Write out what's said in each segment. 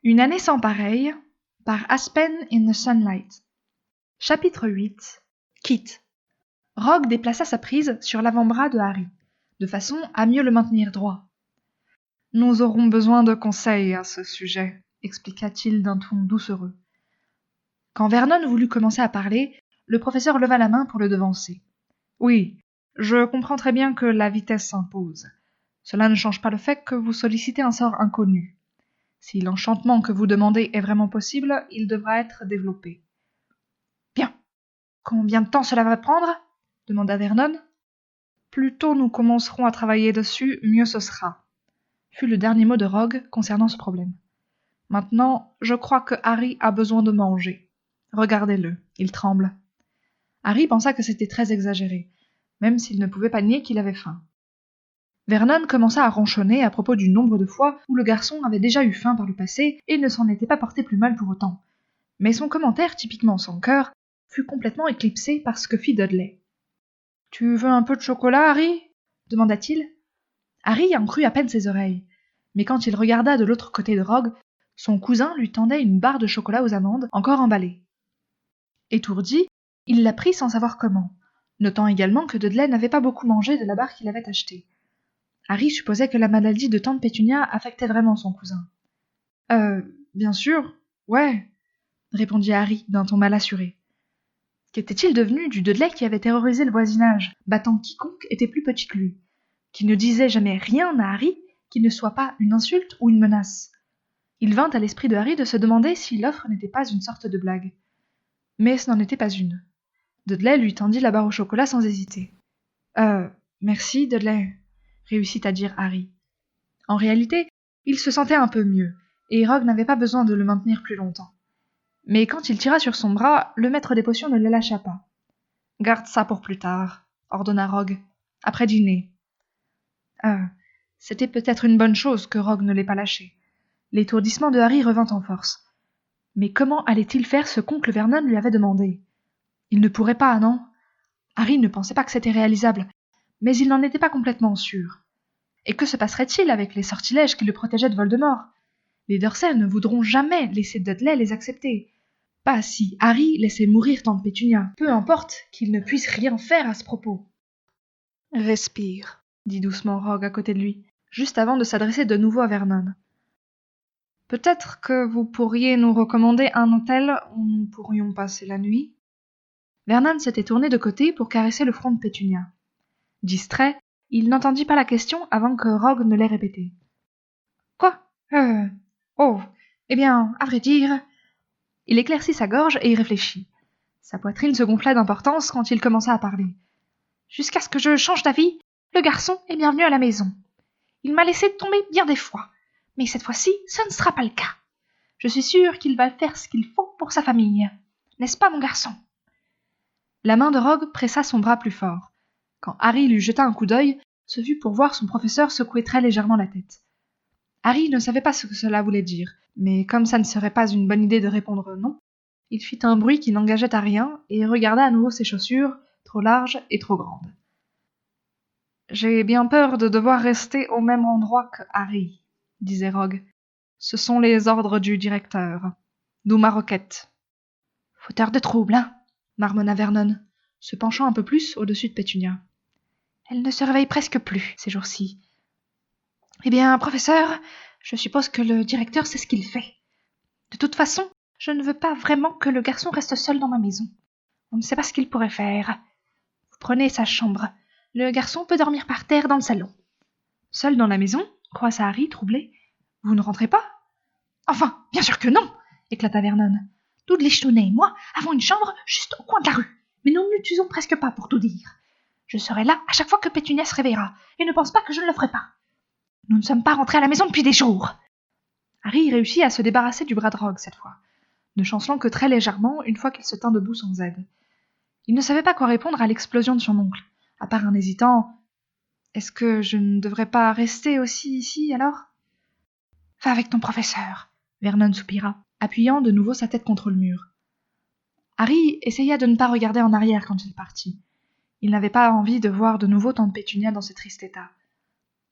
Une année sans pareille, par Aspen in the Sunlight. Chapitre 8. Kit. Rogue déplaça sa prise sur l'avant-bras de Harry, de façon à mieux le maintenir droit. « Nous aurons besoin de conseils à ce sujet, » expliqua-t-il d'un ton doucereux. Quand Vernon voulut commencer à parler, le professeur leva la main pour le devancer. « Oui, je comprends très bien que la vitesse s'impose. Cela ne change pas le fait que vous sollicitez un sort inconnu. Si l'enchantement que vous demandez est vraiment possible, il devra être développé. »« Bien. Combien de temps cela va prendre ?» demanda Vernon. « Plus tôt nous commencerons à travailler dessus, mieux ce sera, » fut le dernier mot de Rogue concernant ce problème. « Maintenant, je crois que Harry a besoin de manger. Regardez-le, il tremble. » Harry pensa que c'était très exagéré, même s'il ne pouvait pas nier qu'il avait faim. Vernon commença à ronchonner à propos du nombre de fois où le garçon avait déjà eu faim par le passé et ne s'en était pas porté plus mal pour autant. Mais son commentaire, typiquement sans cœur, fut complètement éclipsé par ce que fit Dudley. « Tu veux un peu de chocolat, Harry » demanda-t-il. Harry en crut à peine ses oreilles, mais quand il regarda de l'autre côté de Rogue, son cousin lui tendait une barre de chocolat aux amandes encore emballée. Étourdi, il la prit sans savoir comment, notant également que Dudley n'avait pas beaucoup mangé de la barre qu'il avait achetée. Harry supposait que la maladie de tante Pétunia affectait vraiment son cousin. « Bien sûr, ouais, » répondit Harry d'un ton mal assuré. Qu'était-il devenu du Dudley qui avait terrorisé le voisinage, battant quiconque était plus petit que lui, qui ne disait jamais rien à Harry qui ne soit pas une insulte ou une menace? Il vint à l'esprit de Harry de se demander si l'offre n'était pas une sorte de blague. Mais ce n'en était pas une. Dudley lui tendit la barre au chocolat sans hésiter. « Merci, Dudley », réussit à dire Harry. En réalité, il se sentait un peu mieux, et Rogue n'avait pas besoin de le maintenir plus longtemps. Mais quand il tira sur son bras, le maître des potions ne le lâcha pas. « Garde ça pour plus tard », ordonna Rogue, « après dîner. » C'était peut-être une bonne chose que Rogue ne l'ait pas lâché. L'étourdissement de Harry revint en force. Mais comment allait-il faire ce qu'oncle Vernon lui avait demandé? Il ne pourrait pas, non? Harry ne pensait pas que c'était réalisable, mais il n'en était pas complètement sûr. Et que se passerait-il avec les sortilèges qui le protégeaient de Voldemort? Les Dursley ne voudront jamais laisser Dudley les accepter. Pas si Harry laissait mourir tante Pétunia. Peu importe qu'il ne puisse rien faire à ce propos. « Respire, » dit doucement Rogue à côté de lui, juste avant de s'adresser de nouveau à Vernon. « Peut-être que vous pourriez nous recommander un hôtel où nous pourrions passer la nuit ?» Vernon s'était tourné de côté pour caresser le front de Pétunia. Distrait, il n'entendit pas la question avant que Rogue ne l'ait répétée. « Quoi ? Oh, eh bien, à vrai dire... » Il éclaircit sa gorge et y réfléchit. Sa poitrine se gonfla d'importance quand il commença à parler. « Jusqu'à ce que je change d'avis, le garçon est bienvenu à la maison. Il m'a laissé tomber bien des fois, mais cette fois-ci, ce ne sera pas le cas. Je suis sûre qu'il va faire ce qu'il faut pour sa famille. N'est-ce pas, mon garçon ?» La main de Rogue pressa son bras plus fort. Quand Harry lui jeta un coup d'œil, ce fut pour voir son professeur secouer très légèrement la tête. Harry ne savait pas ce que cela voulait dire, mais comme ça ne serait pas une bonne idée de répondre non, il fit un bruit qui n'engageait à rien et regarda à nouveau ses chaussures, trop larges et trop grandes. « J'ai bien peur de devoir rester au même endroit que Harry, » disait Rogue. « Ce sont les ordres du directeur. D'où ma requête. »« Fauteur de trouble, hein ?» marmonna Vernon, se penchant un peu plus au-dessus de Pétunia. « Elle ne se réveille presque plus, ces jours-ci. »« Eh bien, professeur, je suppose que le directeur sait ce qu'il fait. De toute façon, je ne veux pas vraiment que le garçon reste seul dans ma maison. On ne sait pas ce qu'il pourrait faire. Vous prenez sa chambre. Le garçon peut dormir par terre dans le salon. »« Seul dans la maison ?» croissa Harry, troublé. « Vous ne rentrez pas ?»« Enfin, bien sûr que non !» éclata Vernon. « Dudley Stouney et moi avons une chambre juste au coin de la rue, mais nous ne l'utilisons presque pas pour tout dire. Je serai là à chaque fois que Pétunia se réveillera, et ne pense pas que je ne le ferai pas. Nous ne sommes pas rentrés à la maison depuis des jours. » Harry réussit à se débarrasser du bras de Rogue cette fois, ne chancelant que très légèrement une fois qu'il se tint debout sans aide. Il ne savait pas quoi répondre à l'explosion de son oncle, à part un hésitant « Est-ce que je ne devrais pas rester aussi ici, alors ?»« Va avec ton professeur », Vernon soupira, appuyant de nouveau sa tête contre le mur. Harry essaya de ne pas regarder en arrière quand il partit. Il n'avait pas envie de voir de nouveau tante Pétunia dans ce triste état.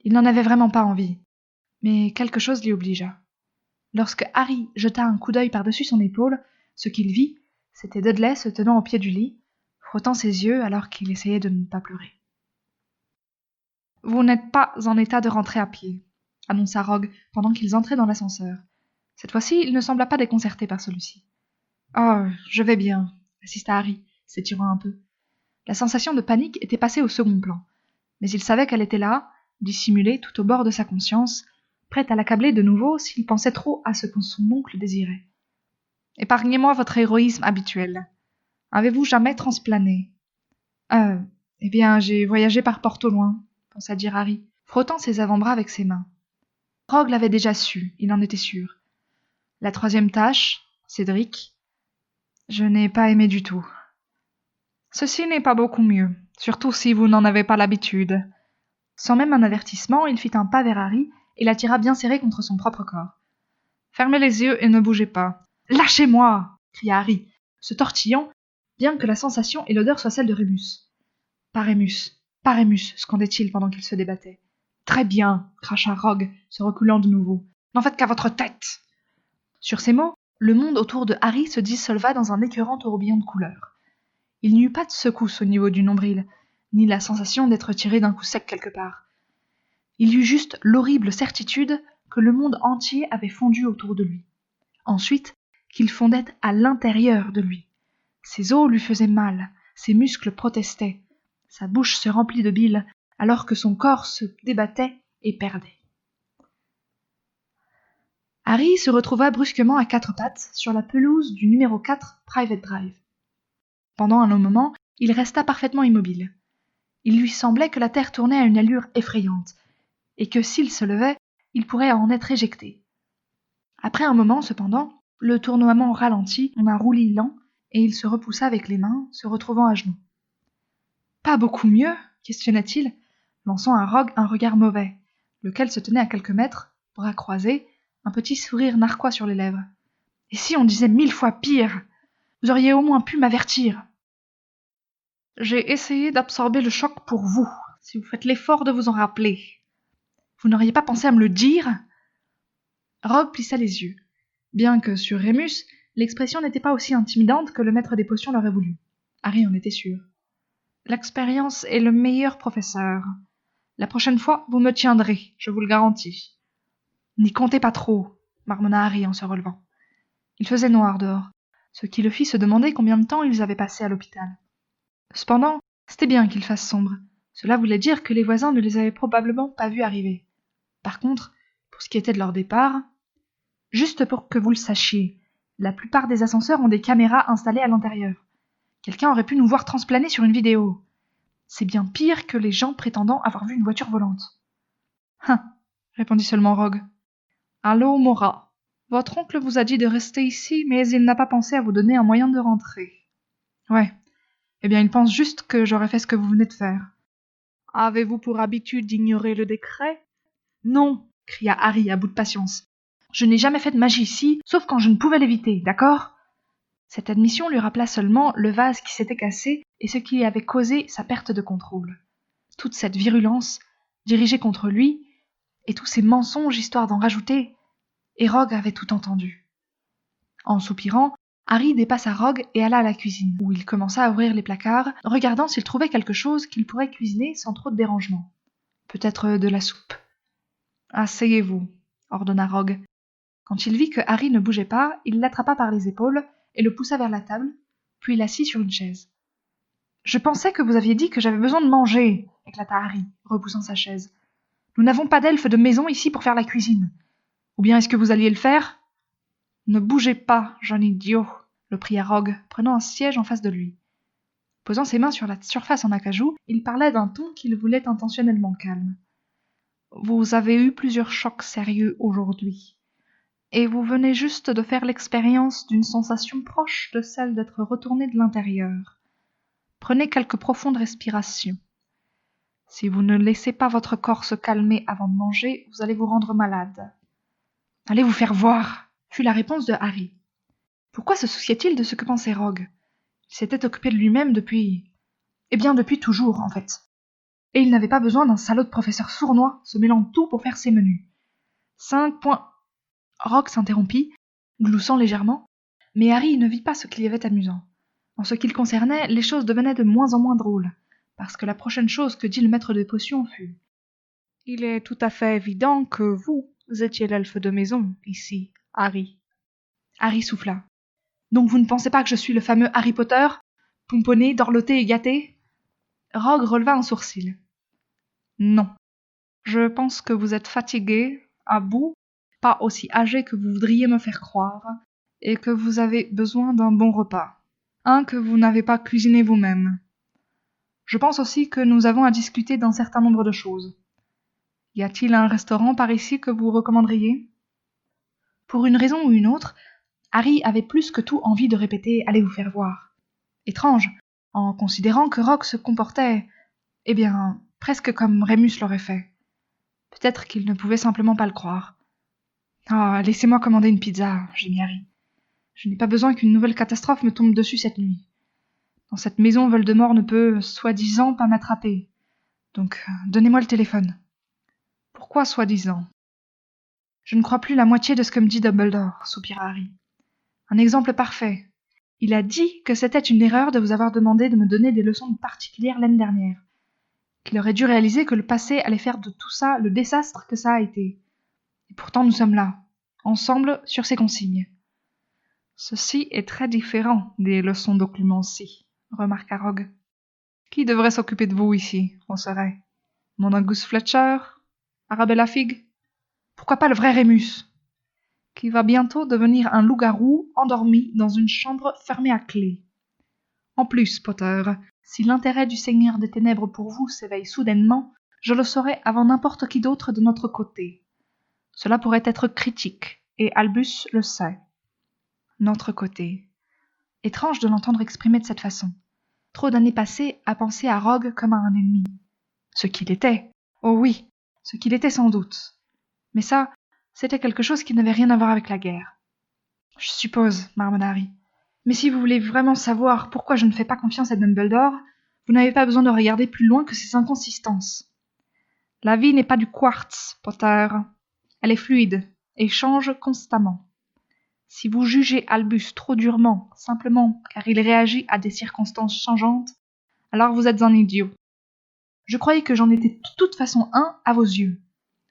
Il n'en avait vraiment pas envie, mais quelque chose l'y obligea. Lorsque Harry jeta un coup d'œil par-dessus son épaule, ce qu'il vit, c'était Dudley se tenant au pied du lit, frottant ses yeux alors qu'il essayait de ne pas pleurer. « Vous n'êtes pas en état de rentrer à pied, » annonça Rogue pendant qu'ils entraient dans l'ascenseur. Cette fois-ci, il ne sembla pas déconcerté par celui-ci. « Oh, je vais bien, » insista Harry, s'étirant un peu. La sensation de panique était passée au second plan, mais il savait qu'elle était là, dissimulée tout au bord de sa conscience, prête à l'accabler de nouveau s'il pensait trop à ce que son oncle désirait. « Épargnez-moi votre héroïsme habituel. Avez-vous jamais transplané ?»« Eh bien, j'ai voyagé par porte au loin, » pensa dire Harry, frottant ses avant-bras avec ses mains. Rogue l'avait déjà su, il en était sûr. La troisième tâche, Cédric, je n'ai pas aimé du tout. Ceci n'est pas beaucoup mieux, surtout si vous n'en avez pas l'habitude. Sans même un avertissement, il fit un pas vers Harry et l'attira bien serré contre son propre corps. Fermez les yeux et ne bougez pas. Lâchez-moi, cria Harry, se tortillant, bien que la sensation et l'odeur soient celles de Rémus. Pas Rémus, pas Rémus, scandait-il pendant qu'il se débattait. Très bien, cracha Rogue, se reculant de nouveau. N'en faites qu'à votre tête. Sur ces mots, le monde autour de Harry se dissolva dans un écœurant tourbillon de couleurs. Il n'y eut pas de secousse au niveau du nombril, ni la sensation d'être tiré d'un coup sec quelque part. Il y eut juste l'horrible certitude que le monde entier avait fondu autour de lui. Ensuite, qu'il fondait à l'intérieur de lui. Ses os lui faisaient mal, ses muscles protestaient, sa bouche se remplit de bile, alors que son corps se débattait et perdait. Harry se retrouva brusquement à quatre pattes sur la pelouse du numéro 4 Private Drive. Pendant un long moment, il resta parfaitement immobile. Il lui semblait que la terre tournait à une allure effrayante, et que s'il se levait, il pourrait en être éjecté. Après un moment, cependant, le tournoiement ralentit en un roulis lent, et il se repoussa avec les mains, se retrouvant à genoux. « Pas beaucoup mieux ?» questionna-t-il, lançant à Rogue un regard mauvais, lequel se tenait à quelques mètres, bras croisés, un petit sourire narquois sur les lèvres. « Et si on disait 1000 fois pire ? Vous auriez au moins pu m'avertir. » « J'ai essayé d'absorber le choc pour vous, si vous faites l'effort de vous en rappeler. Vous n'auriez pas pensé à me le dire ?» Rogue plissa les yeux, bien que sur Rémus, l'expression n'était pas aussi intimidante que le maître des potions l'aurait voulu. Harry en était sûr. « L'expérience est le meilleur professeur. La prochaine fois, vous me tiendrez, je vous le garantis. »« N'y comptez pas trop, » marmonna Harry en se relevant. Il faisait noir dehors, ce qui le fit se demander combien de temps ils avaient passé à l'hôpital. Cependant, c'était bien qu'il fasse sombre. Cela voulait dire que les voisins ne les avaient probablement pas vus arriver. Par contre, pour ce qui était de leur départ, juste pour que vous le sachiez, la plupart des ascenseurs ont des caméras installées à l'intérieur. Quelqu'un aurait pu nous voir transplaner sur une vidéo. C'est bien pire que les gens prétendant avoir vu une voiture volante. « Hein !» répondit seulement Rogue. « Allô, Mora. Votre oncle vous a dit de rester ici, mais il n'a pas pensé à vous donner un moyen de rentrer. » « Ouais. Eh bien, il pense juste que j'aurais fait ce que vous venez de faire. »« Avez-vous pour habitude d'ignorer le décret ?»« Non !» cria Harry à bout de patience. « Je n'ai jamais fait de magie ici, sauf quand je ne pouvais l'éviter, d'accord ?» Cette admission lui rappela seulement le vase qui s'était cassé et ce qui avait causé sa perte de contrôle. Toute cette virulence, dirigée contre lui, et tous ces mensonges histoire d'en rajouter, et Rogue avait tout entendu. En soupirant, Harry dépassa Rogue et alla à la cuisine, où il commença à ouvrir les placards, regardant s'il trouvait quelque chose qu'il pourrait cuisiner sans trop de dérangement. Peut-être de la soupe. « Asseyez-vous, » ordonna Rogue. Quand il vit que Harry ne bougeait pas, il l'attrapa par les épaules et le poussa vers la table, puis l'assit sur une chaise. « Je pensais que vous aviez dit que j'avais besoin de manger, » éclata Harry, repoussant sa chaise. « Nous n'avons pas d'elfe de maison ici pour faire la cuisine. Ou bien est-ce que vous alliez le faire ? » « Ne bougez pas, jeune idiot, » le pria Rogue, prenant un siège en face de lui. Posant ses mains sur la surface en acajou, il parlait d'un ton qu'il voulait intentionnellement calme. « Vous avez eu plusieurs chocs sérieux aujourd'hui, et vous venez juste de faire l'expérience d'une sensation proche de celle d'être retourné de l'intérieur. Prenez quelques profondes respirations. Si vous ne laissez pas votre corps se calmer avant de manger, vous allez vous rendre malade. »« Allez vous faire voir !» fut la réponse de Harry. Pourquoi se souciait-il de ce que pensait Rogue ? Il s'était occupé de lui-même depuis... Eh bien, depuis toujours, en fait. Et il n'avait pas besoin d'un salaud de professeur sournois se mêlant de tout pour faire ses menus. 5 points... Rogue s'interrompit, gloussant légèrement, mais Harry ne vit pas ce qu'il y avait amusant. En ce qui le concernait, les choses devenaient de moins en moins drôles, parce que la prochaine chose que dit le maître des potions fut « Il est tout à fait évident que vous étiez l'elfe de maison, ici, Harry. » Harry souffla. « Donc vous ne pensez pas que je suis le fameux Harry Potter, pomponné, dorloté et gâté ?» Rogue releva un sourcil. « Non. Je pense que vous êtes fatigué, à bout, pas aussi âgé que vous voudriez me faire croire, et que vous avez besoin d'un bon repas. Un que vous n'avez pas cuisiné vous-même. Je pense aussi que nous avons à discuter d'un certain nombre de choses. Y a-t-il un restaurant par ici que vous recommanderiez ? » Pour une raison ou une autre, Harry avait plus que tout envie de répéter « Allez vous faire voir ». Étrange, en considérant que Rogue se comportait, presque comme Rémus l'aurait fait. Peut-être qu'il ne pouvait simplement pas le croire. « Ah, laissez-moi commander une pizza, » gémit Harry. « Je n'ai pas besoin qu'une nouvelle catastrophe me tombe dessus cette nuit. Dans cette maison, Voldemort ne peut, soi-disant, pas m'attraper. Donc, donnez-moi le téléphone. » « Pourquoi soi-disant ? » « Je ne crois plus la moitié de ce que me dit Dumbledore, » soupira Harry. « Un exemple parfait. Il a dit que c'était une erreur de vous avoir demandé de me donner des leçons particulières l'année dernière. Qu'il aurait dû réaliser que le passé allait faire de tout ça le désastre que ça a été. Et pourtant nous sommes là, ensemble, sur ces consignes. »« Ceci est très différent des leçons d'occlumencie, » remarqua Rogue. « Qui devrait s'occuper de vous ici, on serait ? Mon Angus Fletcher ? Arabella Figg ? Pourquoi pas le vrai Rémus, qui va bientôt devenir un loup-garou endormi dans une chambre fermée à clé. En plus, Potter, si l'intérêt du Seigneur des Ténèbres pour vous s'éveille soudainement, je le saurai avant n'importe qui d'autre de notre côté. Cela pourrait être critique, et Albus le sait. Notre côté. Étrange de l'entendre exprimer de cette façon. Trop d'années passées à penser à Rogue comme à un ennemi. Ce qu'il était. Oh oui, ce qu'il était sans doute. Mais ça, c'était quelque chose qui n'avait rien à voir avec la guerre. « Je suppose, » marmonna Harry. « Mais si vous voulez vraiment savoir pourquoi je ne fais pas confiance à Dumbledore, vous n'avez pas besoin de regarder plus loin que ces inconsistances. La vie n'est pas du quartz, Potter. Elle est fluide et change constamment. Si vous jugez Albus trop durement, simplement car il réagit à des circonstances changeantes, alors vous êtes un idiot. Je croyais que j'en étais de toute façon un à vos yeux.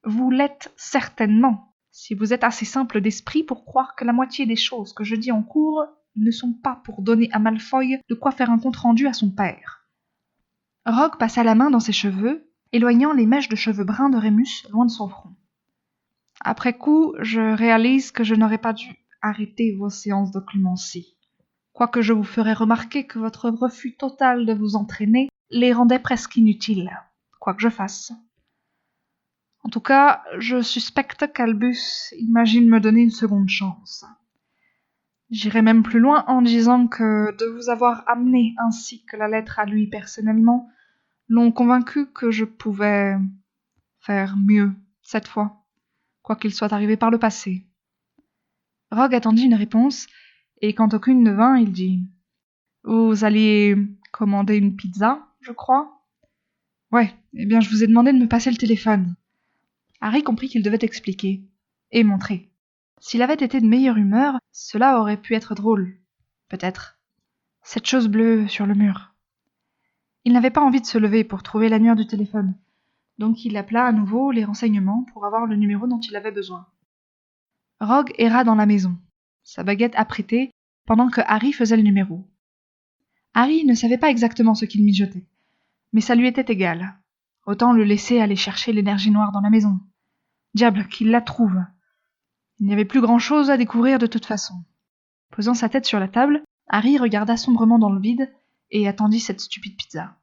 Vous l'êtes certainement, si vous êtes assez simple d'esprit pour croire que la moitié des choses que je dis en cours ne sont pas pour donner à Malfoy de quoi faire un compte-rendu à son père. » Rogue passa la main dans ses cheveux, éloignant les mèches de cheveux bruns de Rémus loin de son front. « Après coup, je réalise que je n'aurais pas dû arrêter vos séances d'occlumencie. Quoique je vous ferai remarquer que votre refus total de vous entraîner les rendait presque inutiles, quoi que je fasse. En tout cas, je suspecte qu'Albus imagine me donner une seconde chance. J'irai même plus loin en disant que de vous avoir amené ainsi que la lettre à lui personnellement l'ont convaincu que je pouvais faire mieux cette fois, quoi qu'il soit arrivé par le passé. » Rogue attendit une réponse, et quand aucune ne vint, il dit « Vous alliez commander une pizza, je crois ? » ?»« Ouais, je vous ai demandé de me passer le téléphone. » Harry comprit qu'il devait expliquer, et montrer. S'il avait été de meilleure humeur, cela aurait pu être drôle. Peut-être. Cette chose bleue sur le mur. Il n'avait pas envie de se lever pour trouver l'annuaire du téléphone, donc il appela à nouveau les renseignements pour avoir le numéro dont il avait besoin. Rogue erra dans la maison, sa baguette apprêtée, pendant que Harry faisait le numéro. Harry ne savait pas exactement ce qu'il mijotait, mais ça lui était égal. Autant le laisser aller chercher l'énergie noire dans la maison. Diable, qu'il la trouve. Il n'y avait plus grand-chose à découvrir de toute façon. Posant sa tête sur la table, Harry regarda sombrement dans le vide et attendit cette stupide pizza.